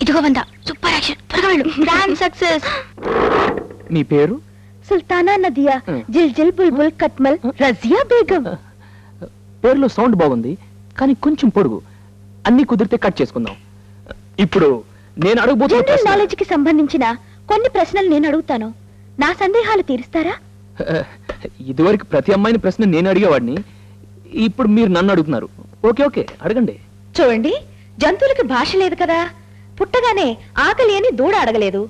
ఇదిగో వంద super action త్వరగా వెళ్ళు ప్లాన్ సక్సెస్ మీ పేరు సుల్తానా నదియా జిల్ జిల్ బుల్బుల్ కట్మల్ రజియా బేగం పేరులో సౌండ్ బాగుంది కానీ కొంచెం పొడుగు అన్ని కుదిరితే కట్ చేసుకుందాం ఇప్పుడు నేను అడగబోతున్న జనరల్ నాలెడ్జ్ కి సంబంధించిన కొన్ని ప్రశ్నలు నేను అడుగుతాను నా సందేహాలు తీరుస్తారా ఇదివరకు ప్రతి అమ్మాయిని ప్రశ్న నేను అడిగేవాడిని ఇప్పుడు మీరు నన్ను అడుగుతున్నారు ఓకే ఓకే అడగండి చూడండి జంతువులకి భాష లేదు కదా పుట్టగానే ఆకలి అని దూడ అడగలేదు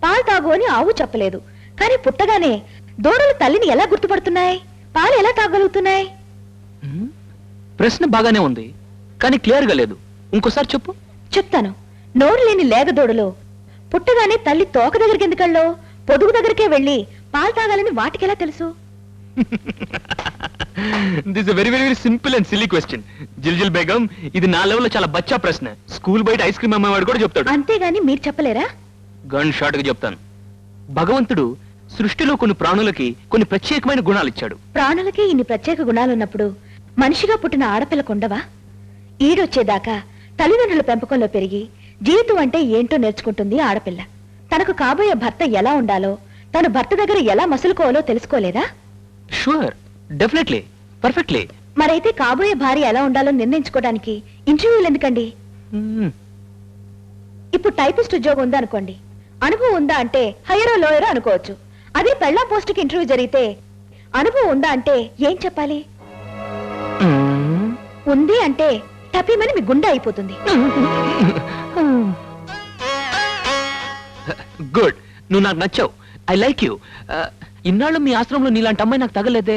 పాలు తాగు అని ఆవు చెప్పలేదు కానీ పుట్టగానే దూడలు తల్లిని ఎలా గుర్తుపడుతున్నాయి పాలు ఎలా తాగలుగుతున్నాయి ప్రశ్న బాగానే ఉంది కానీ క్లియర్ గా లేదు ఇంకోసారి చెప్పు చెప్తాను నోరు లేని లేగదూడలు పుట్టగానే తల్లి తోక దగ్గరికి ఎందుకెళ్ళో పొదుగు దగ్గరికే వెళ్ళి పాలు తాగాలని వాటికెలా తెలుసు this very very very simple and silly question Jiljil Begum ఇది నా లెవెల్లో చాలా బచ్చా ప్రశ్న స్కూల్ బయట ఐస్ క్రీమ్ అమ్మేవాడు కూడా చెప్తాడు అంతేగాని మీరు చెప్పలేరా గన్ షాట్ గా చెప్తాను భగవంతుడు సృష్టిలో కొన్ని ప్రాణులకి కొన్ని ప్రత్యేకమైన గుణాలు ఇచ్చాడు ప్రాణులకి ఇన్ని ప్రత్యేక గుణాలున్నప్పుడు మనిషిగా పుట్టిన ఆడపిల్లకుండవా ఈడొచ్చేదాకా తల్లిదండ్రుల పెంపకంలో పెరిగి జీవితం అంటే ఏంటో నేర్చుకుంటుంది ఆడపిల్ల తనకు కాబోయే భర్త ఎలా ఉండాలో తన భర్త దగ్గర ఎలా మసులుకోవాలో తెలుసుకోలేదా షూర్ డెఫినెట్లీ పర్ఫెక్ట్లీ మరైతే కాబోయే భార్య ఎలా ఉండాలో నిర్ణయించుకోవడానికి ఇంటర్వ్యూలు ఎందుకండి ఇప్పుడు టైపిస్ట్ ఉద్యోగం ఉందా అనుకోండి అనుభవం ఉందా అంటే హైయరో లోయరో అనుకోవచ్చు అదే పెళ్ళా పోస్టుకి ఇంటర్వ్యూ జరిగితే అనుభవం ఉందా అంటే ఏం చెప్పాలి ఉంది అంటే టపీమని మీ గుండె అయిపోతుంది గుడ్ నువ్వు నాకు నచ్చావు ఐ లైక్ యూ ఇన్నాళ్ళు మీ ఆశ్రమంలో నీలాంటి అమ్మాయి నాకు తగలేదే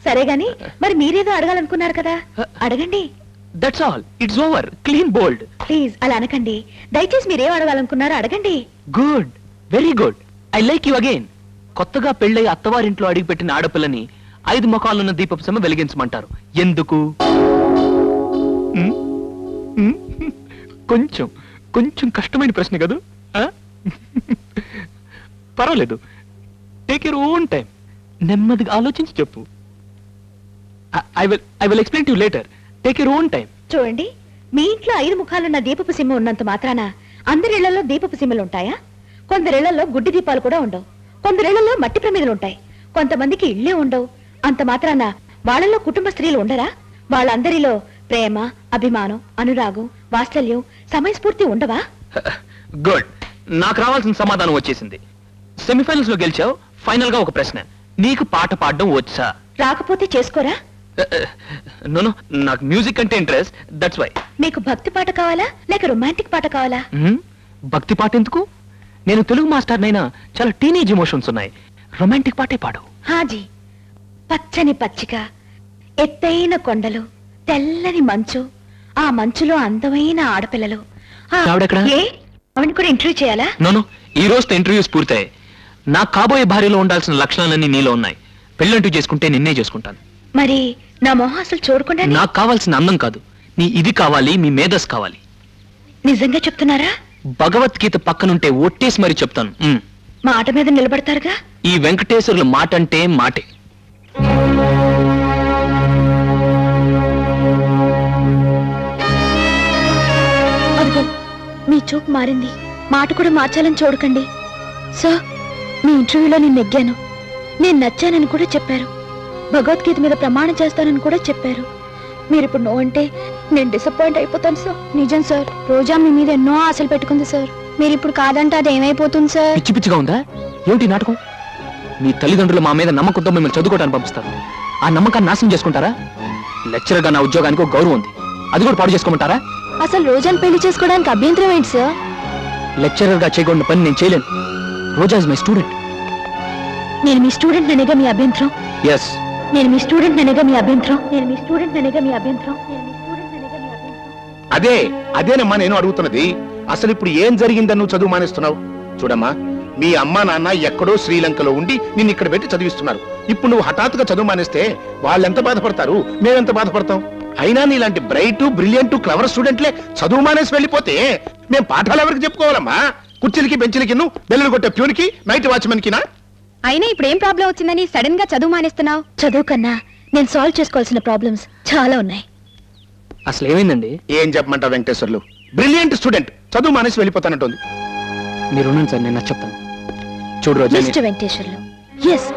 సరే గాని మరి మీరేదో అడగాలనుకున్నారు కదా అడగండి that's all it's over clean bold please అలా అనకండి దయచేసి మీరేం అడగాలనుకున్నారో అడగండి good very good I like you again కొత్తగా పెళ్ళై అత్తవారింట్లో అడిగిపెట్టిన ఆడపిల్లని 5 ముఖాలున్న దీపపు సమ వెలిగించమంటారు ఎందుకు కొంచెం కొంచెం కష్టమైన ప్రశ్న కదా పర్వాలేదు టేక్ యూర్ ఓన్ టైం నెమ్మదిగా ఆలోచించి చెప్పు I will explain to you later take your own time చూడండి మీ ఇంట్లో 5 ముఖాలున్న దీపపు సిమ్మ ఉన్నంత మాత్రాన అందరిళ్లలో దీపపు సిమ్మలు ఉంటాయా కొందరిళ్లలో గుడ్డి దీపాలు కూడా ఉండవు కొందరిళ్లలో మట్టి ప్రమిదలు ఉంటాయి కొంతమందికి ఇళ్లే ఉండవు అంత మాత్రాన వాళ్ళలో కుటుంబ స్త్రీలు ఉండరా వాళ్ళందరిలో ప్రేమ అభిమానం అనురాగం వాత్సల్యం సమయస్ఫూర్తి ఉండవా గుడ్ నాకు రావాల్సిన సమాధానం వచ్చేసింది సెమీఫైనల్స్ లో గెలిచావు ఫైనల్ గా ఒక ప్రశ్న నీకు పాట పాడడం వచ్చా రాకపోతే చేసుకోరా నో నాకు మ్యూజిక్ అంటే ఇంట్రెస్ట్ దట్స్ వై మీకు భక్తి పాట కావాలా లేక రొమాంటిక్ పాట కావాలా భక్తి పాట ఎందుకు నేను తెలుగు మాస్టర్ నైనా చాలా టీనేజ్ ఎమోషన్స్ ఉన్నాయి రొమాంటిక్ పాటే పాడు హాజీ పచ్చని పచ్చిక ఎత్తైన కొండలు తెల్లని మంచు ఆ మంచులో అందమైన ఆడపిల్లలు ఆవిడ కూడా ఇంటర్వ్యూ చేయాలా నో ఈ రోజుతో ఇంటర్వ్యూస్ పూర్తయ్యాయి నాకు కాబోయే భార్యలో ఉండాల్సిన లక్షణాలన్నీ నీలో ఉన్నాయి పెళ్ళంటూ చేసుకుంటే నిన్నే చేసుకుంటాను మరి నా మొహం అసలు చూడకుండా నాకు కావాల్సిన అందం కాదు నీ ఇది కావాలి మీ మేధస్ కావాలి నిజంగా చెప్తున్నారా భగవద్గీత పక్కనుంటే ఒట్టేసి మరి చెప్తాను మాట మీద నిలబడతారుగా ఈ వెంకటేశ్వరుల మాట అంటే మాటే అదిగో మీ చూపు మారింది మాట కూడా మార్చాలని చూడకండి సార్ మీ ఇంటర్వ్యూలో నేను నెగ్గాను నేను నచ్చానని కూడా చెప్పారు భగవద్గీత మీద ప్రమాణం చేస్తానని కూడా చెప్పారు మీరు ఇప్పుడు నో అంటే నేను డిసప్పాయింట్ అయిపోతాను సార్ నిజం సార్ రోజా మీ మీద ఎన్నో ఆశలు పెట్టుకుంది సార్ మీరు ఇప్పుడు కాదంటే అది ఏమైపోతుంది సార్ పిచ్చి పిచ్చిగా ఉందా ఏమిటి నాటకం మీ తల్లిదండ్రులు మా మీద నమ్మకంతో మిమ్మల్ని చదువుకోవడానికి పంపిస్తారు ఆ నమ్మకాన్ని నాశనం చేసుకుంటారా లెక్చరర్ గా నా ఉద్యోగానికి ఒక గౌరవం ఉంది అది కూడా పాడు చేసుకోమంటారా అసలు రోజాను పెళ్లి చేసుకోవడానికి అభ్యంతరం ఏంటి సార్ లెక్చరర్ గా చేయకూడని పని నేను చేయలేను రోజా ఇస్ మై స్టూడెంట్ నేను మీ స్టూడెంట్ అనేగా మీ అభ్యంతరం ఎస్ నేను మీ స్టూడెంట్ అనేగా మీ అభ్యంతరం నేను మీ స్టూడెంట్ అనేగా మీ అభ్యంతరం అదేనమ్మా నేను అడుగుతున్నది అసలు ఇప్పుడు ఏం జరిగిందని నువ్వు చదువు మానేస్తున్నావు చూడమ్మా మీ అమ్మా నాన్న ఎక్కడో శ్రీలంకలో ఉండి నిన్ను ఇక్కడ పెట్టి చదివిస్తున్నారు ఇప్పుడు నువ్వు హఠాత్తుగా చదువు మానేస్తే వాళ్ళెంత బాధపడతారు మేమెంత బాధపడతాం అయినా నీలాంటి బ్రైట్ బ్రిలియంట్ క్లవర్ స్టూడెంట్లే చదువు మానేసి వెళ్ళిపోతే మేము పాఠాలు ఎవరికి చెప్పుకోవాలమ్మా కుర్చీలకి బెంచీలకి బెల్లులు కొట్టే ప్యూన్కి నైట్ వాచ్మెన్ కినా అయినా ఇప్పుడు ఏం ప్రాబ్లం వచ్చిందని సడన్ గా చదువు మానేస్తున్నావు చదువు కన్నా నేను సాల్వ్ చేసుకోవాల్సిన ప్రాబ్లమ్స్ చాలా ఉన్నాయి అసలు ఏమైందండి ఏం చెప్పమంటావు వెంకటేశ్వర్లు బ్రిలియంట్ స్టూడెంట్ చదువు మానేసి వెళ్ళిపోతానంటుంది. మీరున్నాను సార్, నేను చెప్తాను. చూడు రోజా, మిస్టర్ వెంకటేశ్వర్లు, ఎస్,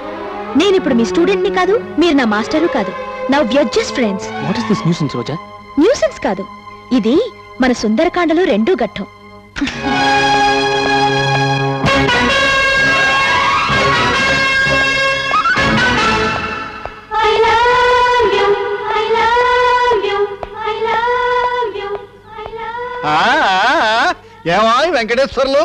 నేను ఇప్పుడు మీ స్టూడెంట్ ని కాదు, మీరు నా మాస్టరు కాదు. Now we are just friends. What is this nuisance Roja? Nuisance కాదు, ఇది మన సుందరకాండలో రెండో ఘట్టం. ఏమా వెంకటేశ్వర్లు,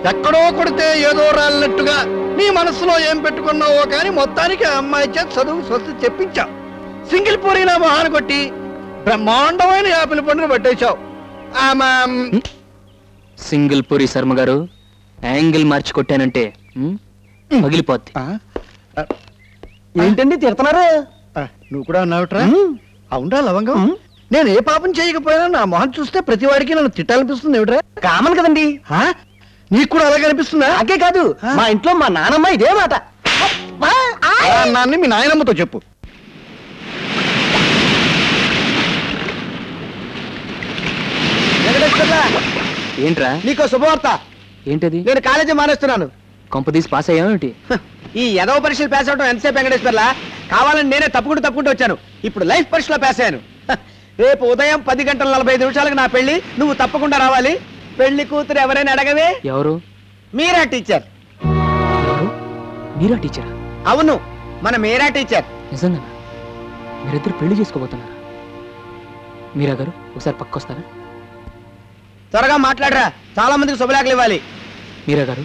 ఎక్కడో కొడితే ఏదో రాలినట్టుగా నీ మనసులో ఏం పెట్టుకున్నావో కానీ మొత్తానికి ఆ అమ్మాయి చేత చదువు స్వస్తి చెప్పించావు. సింగిల్ పూరిన మొహాన్ని కొట్టి బ్రహ్మాండమైన యాపిల్ పండును పట్టేశావు. సింగిల్ పూరి శర్మ గారు, యాంగిల్ మార్చి కొట్టానంటే పగిలిపోద్ది. ఏంటండి తిడుతున్నారు? నువ్వు కూడా అన్నావుట్రా? అవునరా లవంగం, నేను ఏ పాపం చేయకపోయినా నా మొహం చూస్తే ప్రతి వాడికి నన్ను తిట్టాలనిపిస్తుంది. ఏమిట్రా? కామన్ కదండి. నీకు కూడా అలాగే అనిపిస్తుందా? అదే కాదు, మా ఇంట్లో మా నానమ్మ ఇదే మాట. నాన్ని మీ నాయనమ్మతో చెప్పు. ఏంట్రా? నీకో శుభవార్త. ఏంటది? నేను కాలేజీ మానేస్తున్నాను. కొంపదీసి పాస్ అయ్యావేంటి? ఈ ఎదవ పరీక్షలు పాస్ అవడం ఎంతసేపు వెంకటేశ్వర్లా? కావాలని నేనే తప్పుకుంటూ వచ్చాను. ఇప్పుడు లైఫ్ పరీక్షలో పాస్ అయ్యాను. రేపు ఉదయం 10:45 నా పెళ్లి, నువ్వు తప్పకుండా రావాలి. పెళ్లి కూతురు ఎవరైనా అడగవే. ఎవరు? మీరా టీచర్. ఎవరు? మీరా టీచర్? అవును, మన మీరా టీచర్. నిజంగా మీరిద్దరు పెళ్లి చేసుకోబోతున్నారా? మీరా గారు ఒకసారి పక్కొస్తారా? త్వరగా మాట్లాడరా, చాలా మందికి శుభలేఖలు ఇవ్వాలి. మీరా గారు,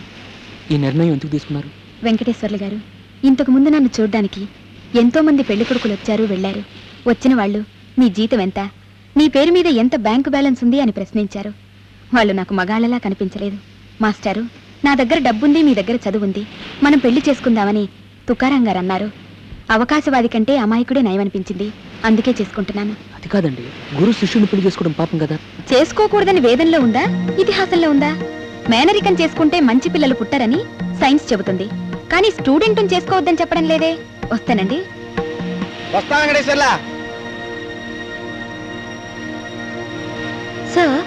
ఈ నిర్ణయం ఎందుకు తీసుకున్నారు? వెంకటేశ్వర్లు గారు, ఇంతకు ముందు నన్ను చూడ్డానికి ఎంతో మంది పెళ్లి కొడుకులు వచ్చారు వెళ్ళారు. వచ్చిన వాళ్ళు నీ జీతం ఎంత, నీ పేరు మీద ఎంత బ్యాంకు బ్యాలెన్స్ ఉంది అని ప్రశ్నించారు. వాళ్ళు నాకు మగాళ్ళలా కనిపించలేదు. మాస్టారు, నా దగ్గర డబ్బుంది, మీ దగ్గర చదువుంది, మనం పెళ్లి చేసుకుందామని తుకారాం గారు అన్నారు. అవకాశవాది కంటే అమాయకుడే నయమనిపించింది, అందుకే చేసుకుంటున్నాను. అది కాదండి, గురు శిష్యుని పెళ్లి చేసుకోవడం పాపం కదా. చేసుకోకూడదని వేదంలో ఉందా, ఇతిహాసంలో ఉందా? మేనరికం చేసుకుంటే మంచి పిల్లలు పుట్టరని సైన్స్ చెబుతుంది, కానీ స్టూడెంట్ చేసుకోవద్దని చెప్పడం లేదే. వస్తానండి. వస్తా వెంకటేశ్వర్లా. సార్,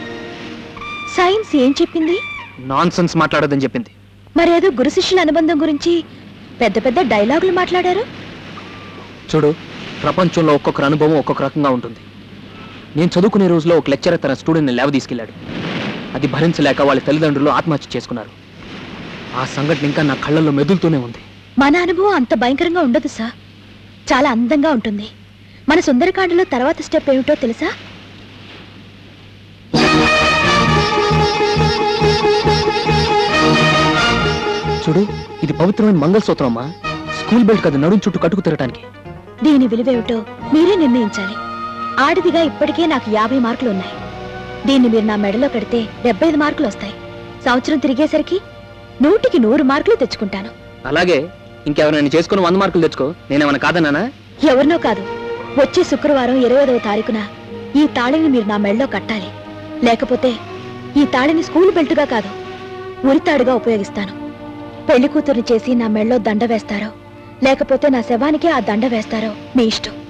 సైన్స్ ఏం చెప్పింది? నాన్సెన్స్ మాట్లాడొద్దని చెప్పింది. మరేదో గురు శిష్యుల అనుబంధం గురించి పెద్ద పెద్ద డైలాగులు మాట్లాడారు. చూడు, ప్రపంచంలో ఒక్కొక్కరు అనుభవం ఒక్కొక్క రకంగా ఉంటుంది. నేను చదువుకునే రోజులో ఒక లెక్చరర్ తన స్టూడెంట్ని లేవ తీసుకెళ్లాడు. అది భరించలేక వాళ్ళ తల్లిదండ్రులు ఆత్మహత్య చేసుకున్నారు. ఆ సంఘటన ఇంకా నా కళ్ళల్లో మెదులుతూనే ఉంది. మన అనుభవం అంత భయంకరంగా ఉండదు సార్, చాలా అందంగా ఉంటుంది. మన సుందరకాండలో తర్వాత స్టెప్ ఏమిటో తెలుసా? చూడు, ఇది పవిత్రమైన మంగళసూత్రం అమ్మా. స్కూల్ బెల్ట్ కదా, నడుం చుట్టూ కట్టుకు తిరగటానికి. దీని విలువేమిటో మీరే నిర్ణయించాలి. ఆడిదిగా ఇప్పటికే నాకు 50 మార్కులు ఉన్నాయి. దీన్ని మీరు నా మెడలో కడితే 75 మార్కులు వస్తాయి. సంవత్సరం తిరిగేసరికి 100కి 100 మార్కులు తెచ్చుకుంటాను. అలాగే ఇంకెవరైనా చేసుకుని 100 మార్కులు తెచ్చుకో, నేనేమన్నా కాదన్నానా? ఎవరినో కాదు, వచ్చే శుక్రవారం 25వ తారీఖున ఈ తాళిని మీరు నా మెడలో కట్టాలి. లేకపోతే ఈ తాళిని స్కూల్ బెల్టుగా కాదు, ఉరితాడుగా ఉపయోగిస్తాను. పెళ్లి కూతుర్ని చేసి నా మెడలో దండ వేస్తారో, లేకపోతే నా శవానికి ఆ దండ వేస్తారో మీ ఇష్టం.